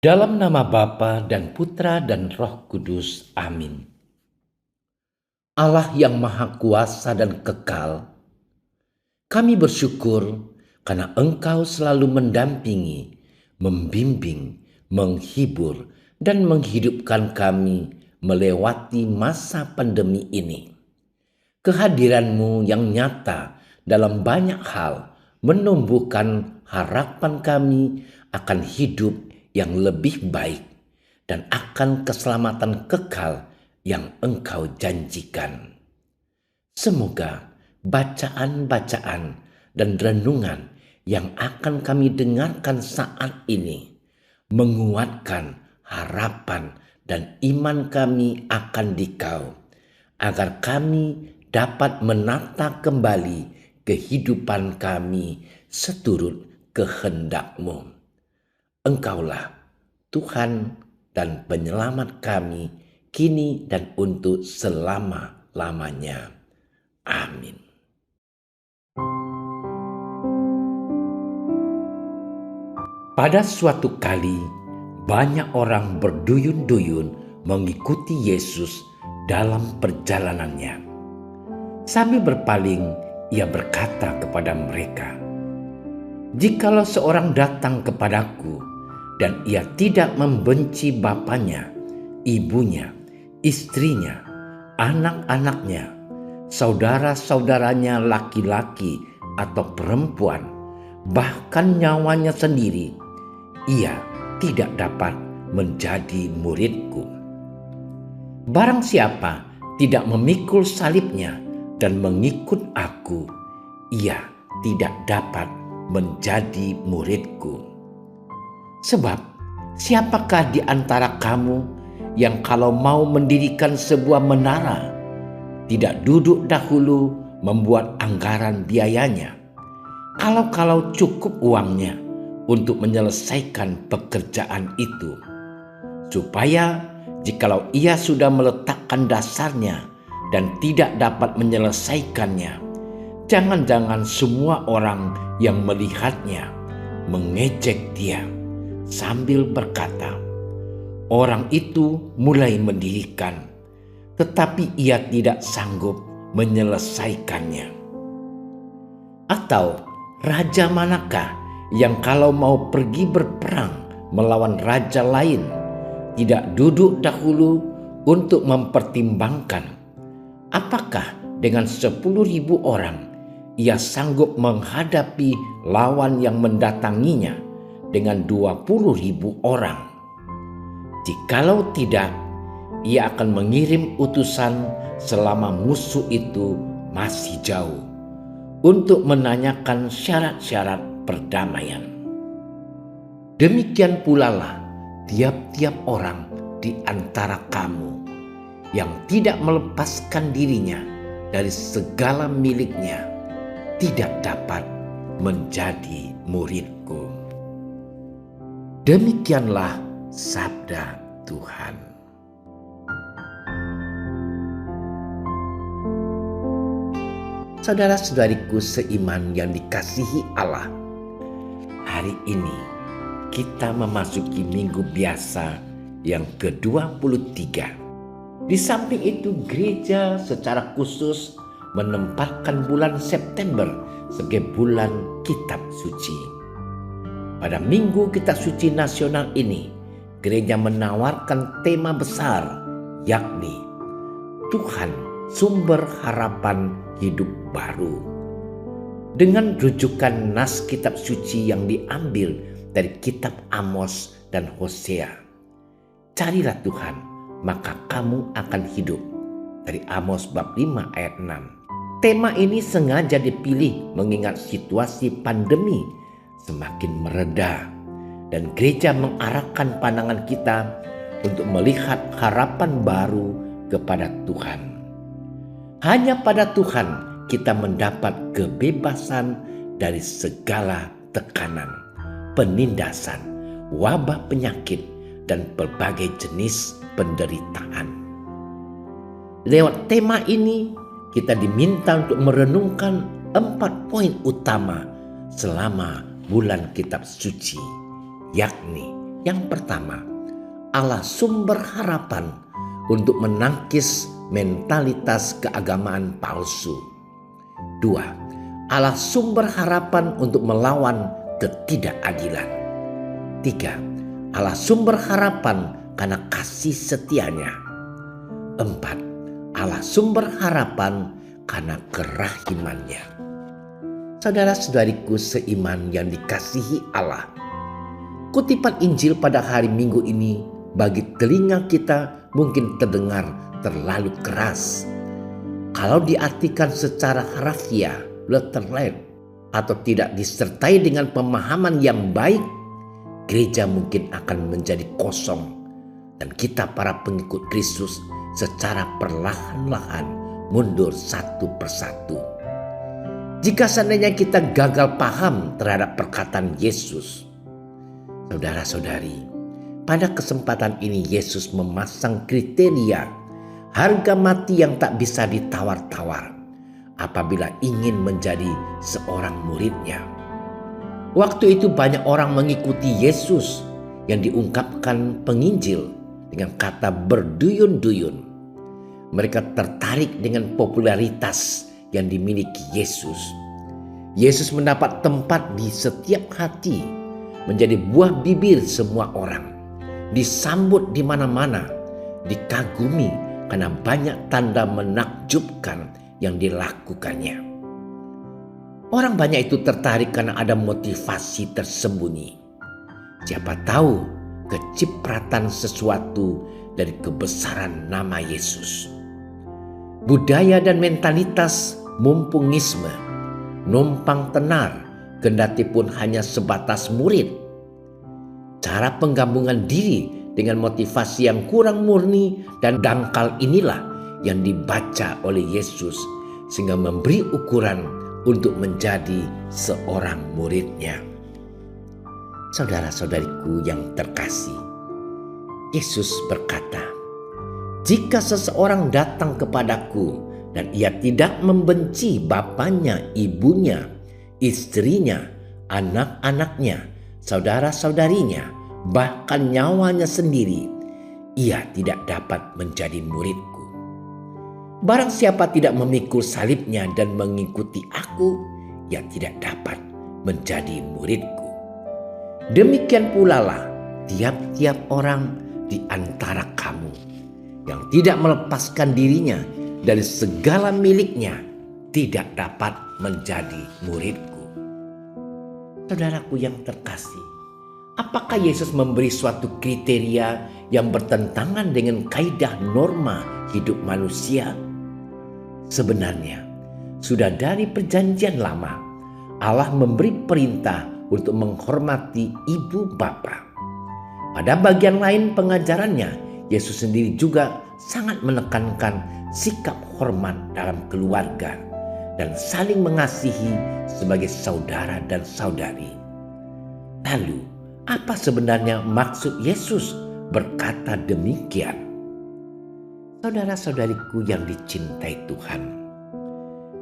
Dalam nama Bapa dan Putra dan Roh Kudus. Amin. Allah yang Maha Kuasa dan Kekal, kami bersyukur karena Engkau selalu mendampingi, membimbing, menghibur, dan menghidupkan kami melewati masa pandemi ini. Kehadiran-Mu yang nyata dalam banyak hal menumbuhkan harapan kami akan hidup yang lebih baik dan akan keselamatan kekal yang Engkau janjikan. Semoga bacaan-bacaan dan renungan yang akan kami dengarkan saat ini menguatkan harapan dan iman kami akan Dikau, agar kami dapat menata kembali kehidupan kami seturut kehendak-Mu. Engkaulah Tuhan dan penyelamat kami kini dan untuk selama-lamanya. Amin. Pada suatu kali, banyak orang berduyun-duyun mengikuti Yesus dalam perjalanannya. Sambil berpaling, ia berkata kepada mereka, "Jikalau seorang datang kepadaku, dan ia tidak membenci bapaknya, ibunya, istrinya, anak-anaknya, saudara-saudaranya laki-laki atau perempuan, bahkan nyawanya sendiri, ia tidak dapat menjadi muridku. Barang siapa tidak memikul salibnya dan mengikut aku, ia tidak dapat menjadi muridku. Sebab siapakah di antara kamu yang kalau mau mendirikan sebuah menara, tidak duduk dahulu membuat anggaran biayanya, kalau cukup uangnya untuk menyelesaikan pekerjaan itu, supaya jikalau ia sudah meletakkan dasarnya dan tidak dapat menyelesaikannya, jangan-jangan semua orang yang melihatnya mengejek dia sambil berkata, 'Orang itu mulai mendirikan, tetapi ia tidak sanggup menyelesaikannya.' Atau raja manakah yang kalau mau pergi berperang melawan raja lain, tidak duduk dahulu untuk mempertimbangkan apakah dengan 10.000 orang ia sanggup menghadapi lawan yang mendatanginya dengan 20.000 orang? Jikalau tidak, ia akan mengirim utusan selama musuh itu masih jauh untuk menanyakan syarat-syarat perdamaian. Demikian pula lah tiap-tiap orang di antara kamu yang tidak melepaskan dirinya dari segala miliknya tidak dapat menjadi muridku." Demikianlah sabda Tuhan. Saudara-saudariku seiman yang dikasihi Allah, hari ini kita memasuki minggu biasa yang ke-23. Di samping itu, gereja secara khusus menempatkan bulan September sebagai bulan kitab suci. Pada Minggu Kitab Suci Nasional ini, gereja menawarkan tema besar, yakni Tuhan Sumber Harapan Hidup Baru. Dengan rujukan nas kitab suci yang diambil dari kitab Amos dan Hosea, "Carilah Tuhan, maka kamu akan hidup." Dari Amos bab 5 ayat 6. Tema ini sengaja dipilih mengingat situasi pandemi semakin mereda dan gereja mengarahkan pandangan kita untuk melihat harapan baru kepada Tuhan. Hanya pada Tuhan kita mendapat kebebasan dari segala tekanan, penindasan, wabah penyakit, dan berbagai jenis penderitaan. Lewat tema ini kita diminta untuk merenungkan 4 poin utama selama bulan kitab suci, yakni Yang pertama, Allah sumber harapan untuk menangkis mentalitas keagamaan palsu. 2. Allah sumber harapan untuk melawan ketidakadilan. 3. Allah sumber harapan karena kasih setianya. 4. Allah sumber harapan karena kerahimannya. Saudara-saudariku seiman yang dikasihi Allah, kutipan Injil pada hari Minggu ini bagi telinga kita mungkin terdengar terlalu keras. Kalau diartikan secara harafiah, letterlet, atau tidak disertai dengan pemahaman yang baik, gereja mungkin akan menjadi kosong dan kita para pengikut Kristus secara perlahan-lahan mundur satu persatu. Jika seandainya kita gagal paham terhadap perkataan Yesus, saudara-saudari, pada kesempatan ini Yesus memasang kriteria harga mati yang tak bisa ditawar-tawar apabila ingin menjadi seorang muridnya. Waktu itu banyak orang mengikuti Yesus yang diungkapkan penginjil dengan kata berduyun-duyun. Mereka tertarik dengan popularitas yang dimiliki Yesus. Yesus mendapat tempat di setiap hati, menjadi buah bibir semua orang, disambut di mana-mana, dikagumi karena banyak tanda menakjubkan yang dilakukannya. Orang banyak itu tertarik karena ada motivasi tersembunyi. Siapa tahu kecipratan sesuatu dari kebesaran nama Yesus. Budaya dan mentalitas mumpungisme, numpang tenar, kendati pun hanya sebatas murid. Cara penggabungan diri dengan motivasi yang kurang murni dan dangkal inilah yang dibaca oleh Yesus sehingga memberi ukuran untuk menjadi seorang muridnya. Saudara-saudariku yang terkasih, Yesus berkata, "Jika seseorang datang kepadaku dan ia tidak membenci bapaknya, ibunya, istrinya, anak-anaknya, saudara-saudarinya, bahkan nyawanya sendiri, ia tidak dapat menjadi muridku. Barang siapa tidak memikul salibnya dan mengikuti aku, ia tidak dapat menjadi muridku. Demikian pula lah tiap-tiap orang di antara kamu yang tidak melepaskan dirinya dari segala miliknya tidak dapat menjadi muridku." Saudaraku yang terkasih, apakah Yesus memberi suatu kriteria yang bertentangan dengan kaidah norma hidup manusia? Sebenarnya, sudah dari perjanjian lama, Allah memberi perintah untuk menghormati ibu bapa. Pada bagian lain pengajarannya, Yesus sendiri juga sangat menekankan sikap hormat dalam keluarga dan saling mengasihi sebagai saudara dan saudari. Lalu, apa sebenarnya maksud Yesus berkata demikian? Saudara-saudariku yang dicintai Tuhan,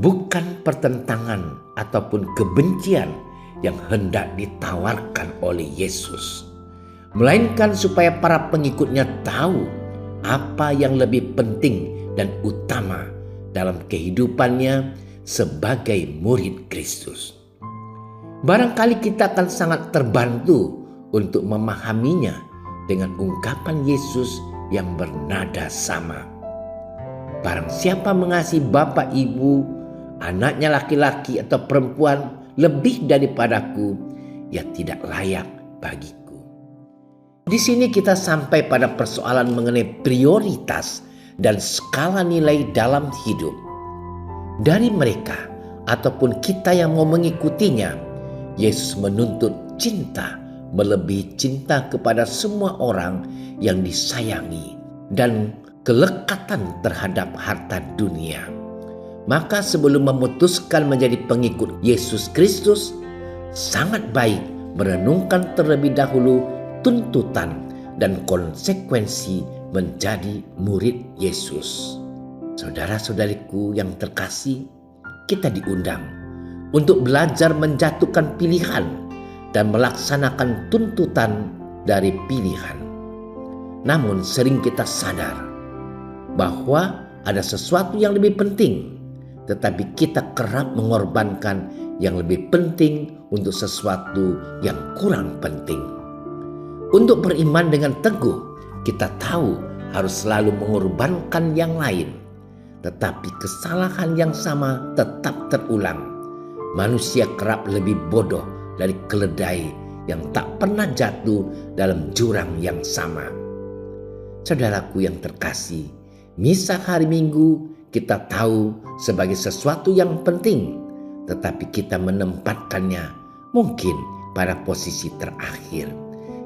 bukan pertentangan ataupun kebencian yang hendak ditawarkan oleh Yesus, melainkan supaya para pengikutnya tahu apa yang lebih penting dan utama dalam kehidupannya sebagai murid Kristus. Barangkali kita akan sangat terbantu untuk memahaminya dengan ungkapan Yesus yang bernada sama. Barang siapa mengasihi bapak ibu, anaknya laki-laki atau perempuan lebih daripadaku, ia tidak layak bagiku. Di sini kita sampai pada persoalan mengenai prioritas dan skala nilai dalam hidup. Dari mereka ataupun kita yang mau mengikutinya, Yesus menuntut cinta melebihi cinta kepada semua orang yang disayangi dan kelekatan terhadap harta dunia. Maka sebelum memutuskan menjadi pengikut Yesus Kristus, sangat baik merenungkan terlebih dahulu tuntutan dan konsekuensi menjadi murid Yesus. Saudara-saudariku yang terkasih, kita diundang untuk belajar menjatuhkan pilihan dan melaksanakan tuntutan dari pilihan. Namun sering kita sadar bahwa ada sesuatu yang lebih penting, tetapi kita kerap mengorbankan yang lebih penting untuk sesuatu yang kurang penting. Untuk beriman dengan teguh, kita tahu harus selalu mengorbankan yang lain. Tetapi kesalahan yang sama tetap terulang. Manusia kerap lebih bodoh dari keledai yang tak pernah jatuh dalam jurang yang sama. Saudaraku yang terkasih, misa hari Minggu kita tahu sebagai sesuatu yang penting, tetapi kita menempatkannya mungkin pada posisi terakhir.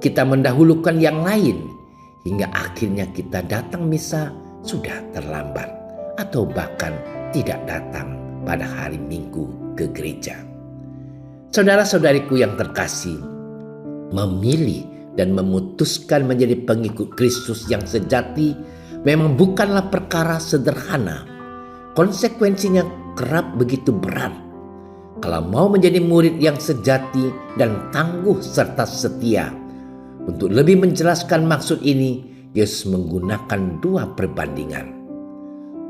Kita mendahulukan yang lain hingga akhirnya kita datang misa sudah terlambat atau bahkan tidak datang pada hari Minggu ke gereja. Saudara-saudariku yang terkasih, memilih dan memutuskan menjadi pengikut Kristus yang sejati memang bukanlah perkara sederhana. Konsekuensinya kerap begitu berat. Kalau mau menjadi murid yang sejati dan tangguh serta setia. Untuk lebih menjelaskan maksud ini, Yesus menggunakan dua perbandingan.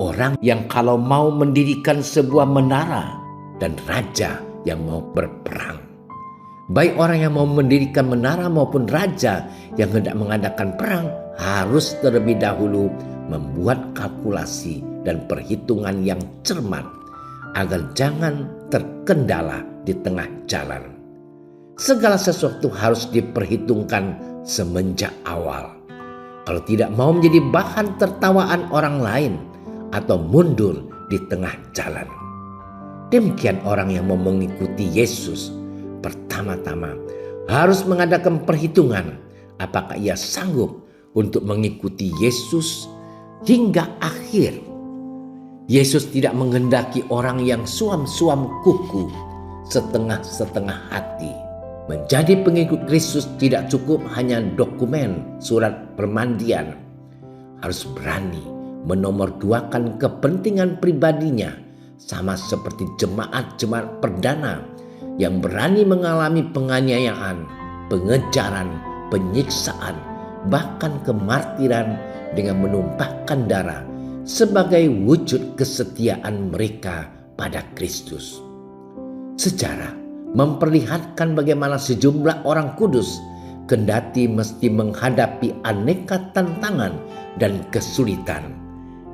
Orang yang kalau mau mendirikan sebuah menara dan raja yang mau berperang. Baik orang yang mau mendirikan menara maupun raja yang hendak mengadakan perang harus terlebih dahulu membuat kalkulasi dan perhitungan yang cermat agar jangan terkendala di tengah jalan. Segala sesuatu harus diperhitungkan semenjak awal. Kalau tidak mau menjadi bahan tertawaan orang lain atau mundur di tengah jalan. Demikian orang yang mau mengikuti Yesus pertama-tama harus mengadakan perhitungan apakah ia sanggup untuk mengikuti Yesus hingga akhir. Yesus tidak menghendaki orang yang suam-suam kuku, setengah-setengah hati. Menjadi pengikut Kristus tidak cukup hanya dokumen surat permandian. Harus berani menomorduakan kepentingan pribadinya, sama seperti jemaat-jemaat perdana yang berani mengalami penganiayaan, pengejaran, penyiksaan, bahkan kemartiran dengan menumpahkan darah sebagai wujud kesetiaan mereka pada Kristus. Sejarah memperlihatkan bagaimana sejumlah orang kudus kendati mesti menghadapi aneka tantangan dan kesulitan,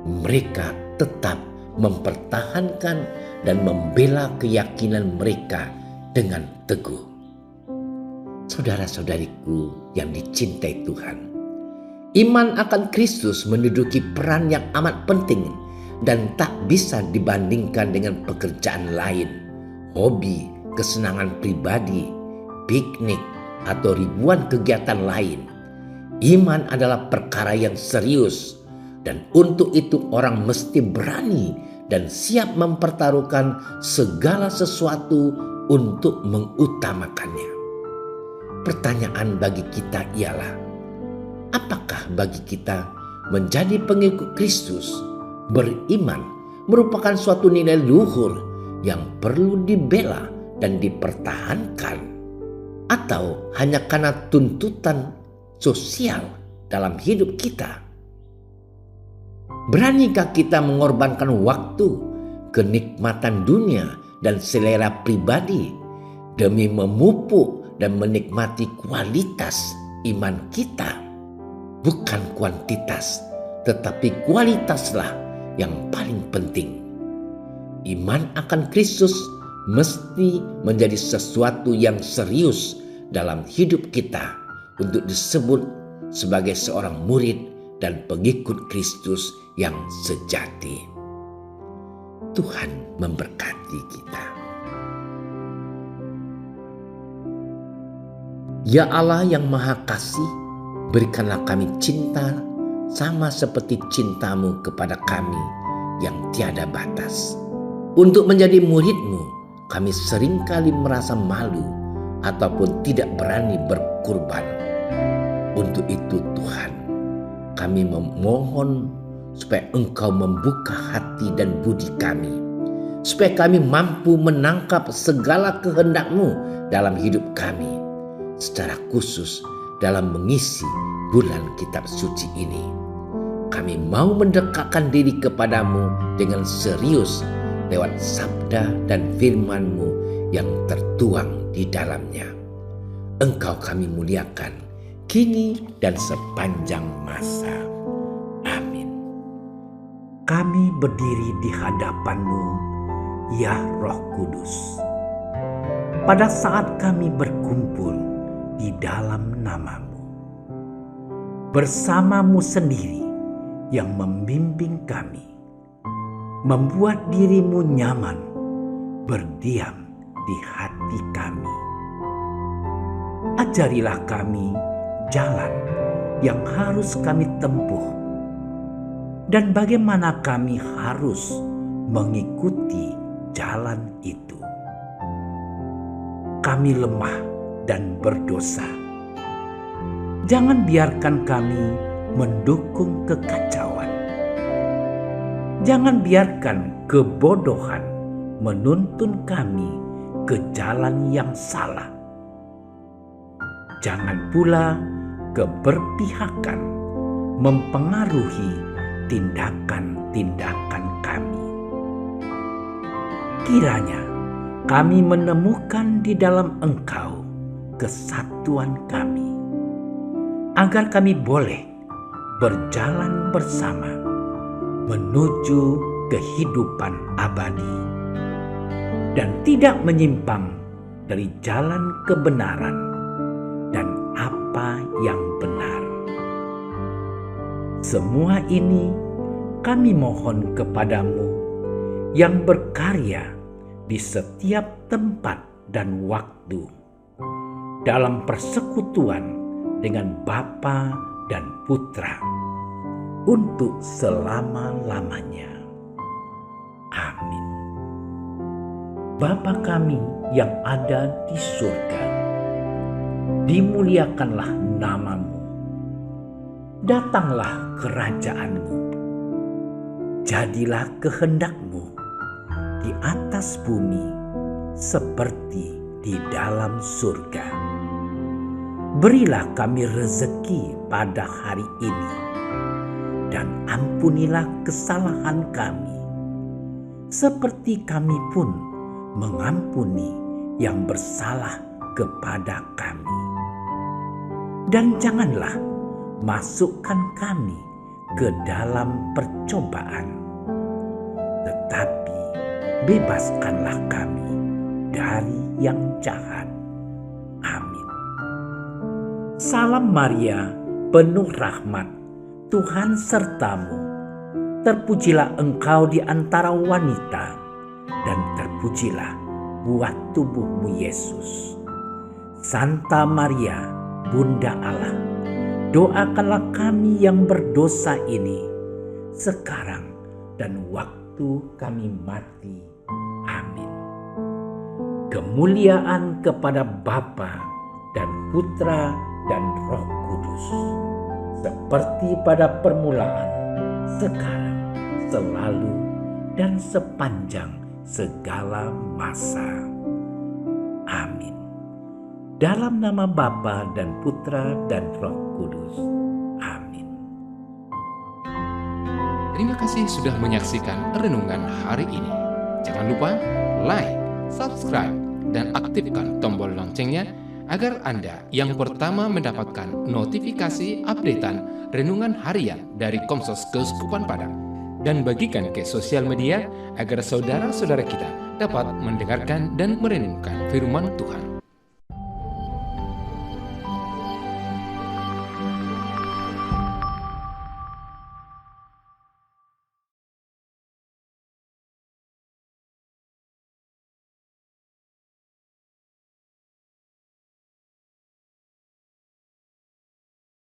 mereka tetap mempertahankan dan membela keyakinan mereka dengan teguh. Saudara-saudariku yang dicintai Tuhan, iman akan Kristus menduduki peran yang amat penting dan tak bisa dibandingkan dengan pekerjaan lain, hobi, kesenangan pribadi, piknik, atau ribuan kegiatan lain. Iman adalah perkara yang serius, dan untuk itu orang mesti berani dan siap mempertaruhkan segala sesuatu untuk mengutamakannya. Pertanyaan bagi kita ialah, apakah bagi kita menjadi pengikut Kristus, beriman merupakan suatu nilai luhur yang perlu dibela dan dipertahankan, atau hanya karena tuntutan sosial dalam hidup kita? Beranikah kita mengorbankan waktu, kenikmatan dunia, dan selera pribadi demi memupuk dan menikmati kualitas iman kita? Bukan kuantitas, tetapi kualitaslah yang paling penting. Iman akan Kristus mesti menjadi sesuatu yang serius dalam hidup kita untuk disebut sebagai seorang murid dan pengikut Kristus yang sejati. Tuhan memberkati kita. Ya Allah yang Maha Kasih, berikanlah kami cinta sama seperti cinta-Mu kepada kami yang tiada batas. Untuk menjadi murid-Mu, kami seringkali merasa malu ataupun tidak berani berkurban. Untuk itu Tuhan, kami memohon supaya Engkau membuka hati dan budi kami, supaya kami mampu menangkap segala kehendak-Mu dalam hidup kami, secara khusus dalam mengisi bulan kitab suci ini. Kami mau mendekatkan diri kepadamu dengan serius lewat sabda dan firman-Mu yang tertuang di dalamnya. Engkau kami muliakan, kini dan sepanjang masa. Amin. Kami berdiri di hadapan-Mu, ya Roh Kudus. Pada saat kami berkumpul di dalam nama-Mu, bersama-Mu sendiri yang membimbing kami, membuat diri-Mu nyaman berdiam di hati kami. Ajarilah kami jalan yang harus kami tempuh dan bagaimana kami harus mengikuti jalan itu. Kami lemah dan berdosa. Jangan biarkan kami mendukung kekacauan. Jangan biarkan kebodohan menuntun kami ke jalan yang salah. Jangan pula keberpihakan mempengaruhi tindakan-tindakan kami. Kiranya kami menemukan di dalam Engkau kesatuan kami, agar kami boleh berjalan bersama menuju kehidupan abadi dan tidak menyimpang dari jalan kebenaran dan apa yang benar. Semua ini kami mohon kepadamu yang berkarya di setiap tempat dan waktu dalam persekutuan dengan Bapa dan Putra untuk selama-lamanya. Amin. Bapa kami yang ada di surga, dimuliakanlah nama-Mu. Datanglah kerajaan-Mu. Jadilah kehendak-Mu di atas bumi seperti di dalam surga. Berilah kami rezeki pada hari ini, dan ampunilah kesalahan kami, seperti kami pun mengampuni yang bersalah kepada kami. Dan janganlah masukkan kami ke dalam percobaan, tetapi bebaskanlah kami dari yang jahat. Amin. Salam Maria, penuh rahmat, Tuhan sertamu. Terpujilah engkau di antara wanita, dan terpujilah buah tubuhmu Yesus. Santa Maria, Bunda Allah, doakanlah kami yang berdosa ini, sekarang dan waktu kami mati. Amin. Kemuliaan kepada Bapa dan Putra dan Roh Kudus, seperti pada permulaan, sekarang, selalu, dan sepanjang segala masa. Amin. Dalam nama Bapa dan Putra dan Roh Kudus. Amin. Terima kasih sudah menyaksikan renungan hari ini. Jangan lupa like, subscribe, dan aktifkan tombol loncengnya agar Anda yang pertama mendapatkan notifikasi updatean renungan harian dari Komsos Keuskupan Padang, dan bagikan ke sosial media agar saudara-saudara kita dapat mendengarkan dan merenungkan firman Tuhan.